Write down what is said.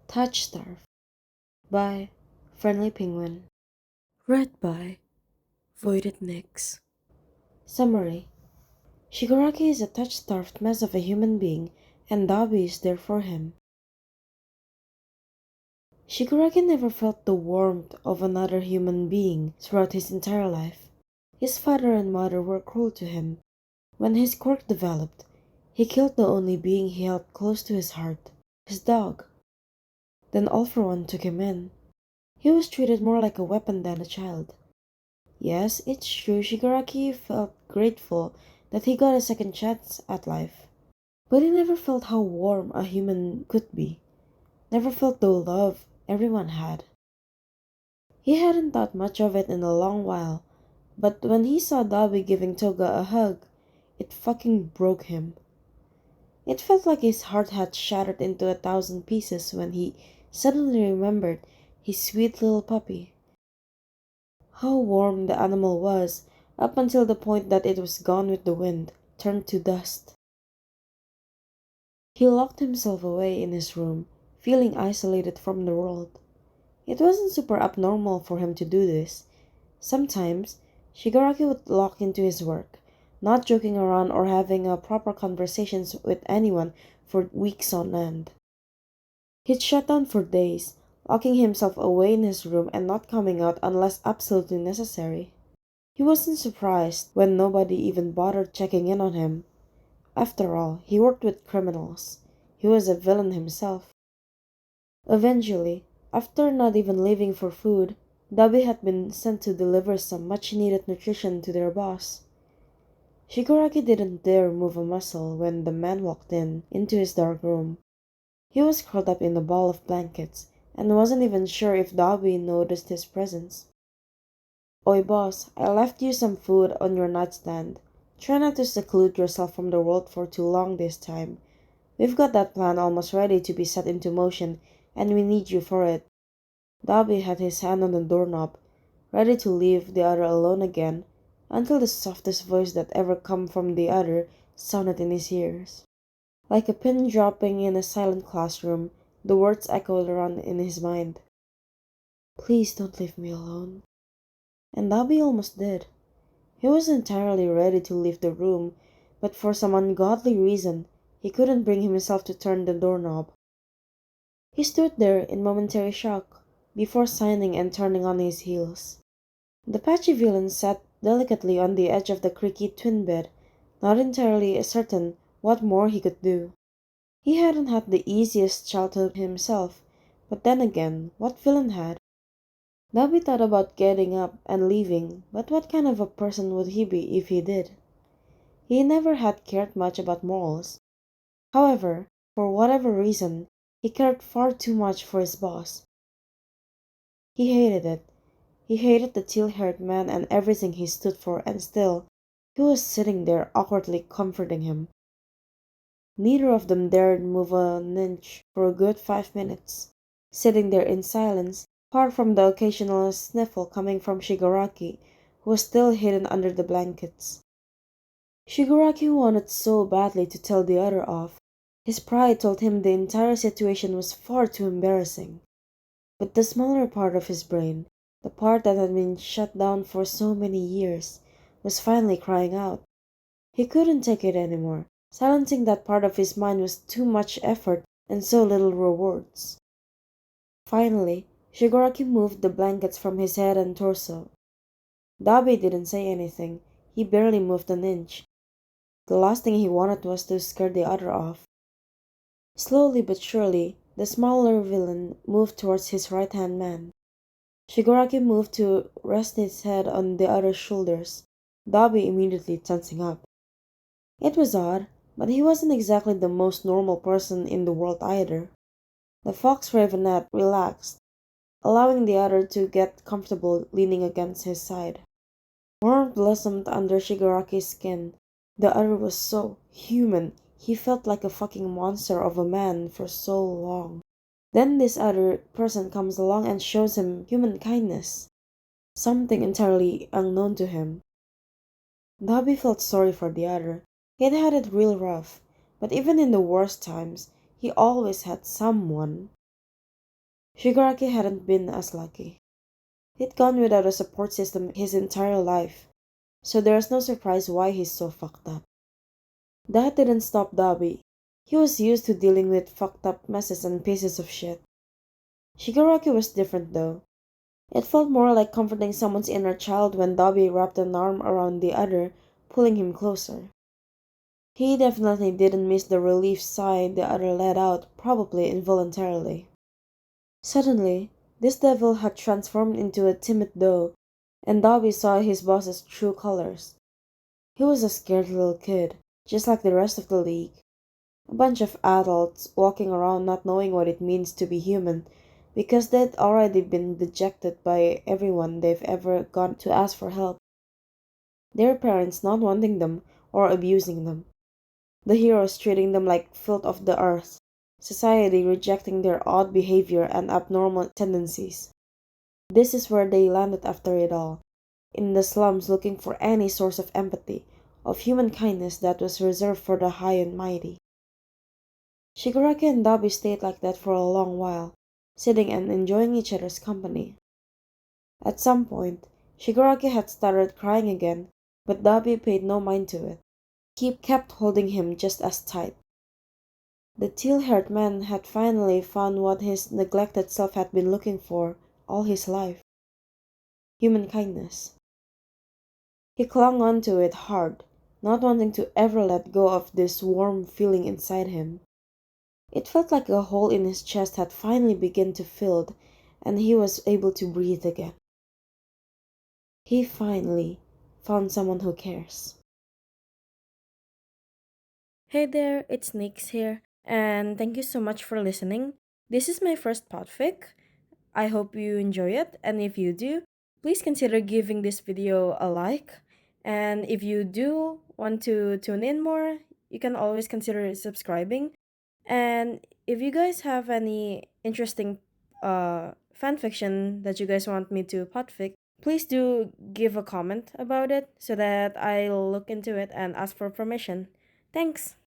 Touch Starve by FriendlyPenguin. Read by Voided Nix. Summary: Shigaraki is a touch-starved mess of a human being, and Dabi is there for him. Shigaraki never felt the warmth of another human being throughout his entire life. His father and mother were cruel to him. When his quirk developed, he killed the only being he held close to his heart, his dog. Then All for One took him in. He was treated more like a weapon than a child. Yes, it's true Shigaraki felt grateful that he got a second chance at life. But he never felt how warm a human could be. Never felt the love everyone had. He hadn't thought much of it in a long while, but when he saw Dabi giving Toga a hug, it fucking broke him. It felt like his heart had shattered into 1,000 pieces when he suddenly remembered his sweet little puppy. How warm the animal was, up until the point that it was gone with the wind, turned to dust. He locked himself away in his room, feeling isolated from the world. It wasn't super abnormal for him to do this. Sometimes, Shigaraki would lock into his work, not joking around or having a proper conversations with anyone for weeks on end. He'd shut down for days, locking himself away in his room and not coming out unless absolutely necessary. He wasn't surprised when nobody even bothered checking in on him. After all, he worked with criminals. He was a villain himself. Eventually, after not even leaving for food, Dabi had been sent to deliver some much-needed nutrition to their boss. Shigaraki didn't dare move a muscle when the man walked into his dark room. He was curled up in a ball of blankets, and wasn't even sure if Dabi noticed his presence. "Oi boss, I left you some food on your nightstand. Try not to seclude yourself from the world for too long this time. We've got that plan almost ready to be set into motion, and we need you for it." Dabi had his hand on the doorknob, ready to leave the other alone again, until the softest voice that ever come from the other sounded in his ears. Like a pin dropping in a silent classroom, the words echoed around in his mind. "Please don't leave me alone." And Dabi almost did. He was entirely ready to leave the room, but for some ungodly reason, he couldn't bring himself to turn the doorknob. He stood there in momentary shock, before signing and turning on his heels. The patchy villain sat delicately on the edge of the creaky twin bed, not entirely certain what more he could do. He hadn't had the easiest childhood himself, but then again, what villain had? Dabi thought about getting up and leaving, but what kind of a person would he be if he did? He never had cared much about morals. However, for whatever reason, he cared far too much for his boss. He hated it. He hated the teal-haired man and everything he stood for, and still, he was sitting there awkwardly comforting him. Neither of them dared move an inch for a good 5 minutes, sitting there in silence, apart from the occasional sniffle coming from Shigaraki, who was still hidden under the blankets. Shigaraki wanted so badly to tell the other off. His pride told him the entire situation was far too embarrassing. But the smaller part of his brain, the part that had been shut down for so many years, was finally crying out. He couldn't take it anymore. Silencing that part of his mind was too much effort and so little rewards. Finally, Shigaraki moved the blankets from his head and torso. Dabi didn't say anything. He barely moved an inch. The last thing he wanted was to scare the other off. Slowly but surely, the smaller villain moved towards his right-hand man. Shigaraki moved to rest his head on the other's shoulders, Dabi immediately tensing up. It was odd, but he wasn't exactly the most normal person in the world either. The fox ravenette relaxed, allowing the other to get comfortable leaning against his side. Warmth blossomed under Shigaraki's skin. The other was so human. He felt like a fucking monster of a man for so long. Then this other person comes along and shows him human kindness, something entirely unknown to him. Dabi felt sorry for the other. He'd had it real rough, but even in the worst times, he always had someone. Shigaraki hadn't been as lucky. He'd gone without a support system his entire life, so there's no surprise why he's so fucked up. That didn't stop Dabi. He was used to dealing with fucked up messes and pieces of shit. Shigaraki was different though. It felt more like comforting someone's inner child when Dabi wrapped an arm around the other, pulling him closer. He definitely didn't miss the relief sigh the other let out, probably involuntarily. Suddenly, this devil had transformed into a timid doe, and Dabi saw his boss's true colors. He was a scared little kid, just like the rest of the league. A bunch of adults walking around not knowing what it means to be human because they'd already been dejected by everyone they've ever gone to ask for help. Their parents not wanting them or abusing them. The heroes treating them like filth of the earth. Society rejecting their odd behavior and abnormal tendencies. This is where they landed after it all. In the slums looking for any source of empathy, of human kindness that was reserved for the high and mighty. Shigaraki and Dabi stayed like that for a long while, sitting and enjoying each other's company. At some point, Shigaraki had started crying again, but Dabi paid no mind to it. He kept holding him just as tight. The teal-haired man had finally found what his neglected self had been looking for all his life. Human kindness. He clung on to it hard, not wanting to ever let go of this warm feeling inside him. It felt like a hole in his chest had finally begun to fill, and he was able to breathe again. He finally found someone who cares. Hey there, it's Nix here, and thank you so much for listening. This is my first podfic. I hope you enjoy it, and if you do, please consider giving this video a like. And if you do want to tune in more, you can always consider subscribing. And if you guys have any interesting fanfiction that you guys want me to podfic, please do give a comment about it so that I'll look into it and ask for permission. Thanks!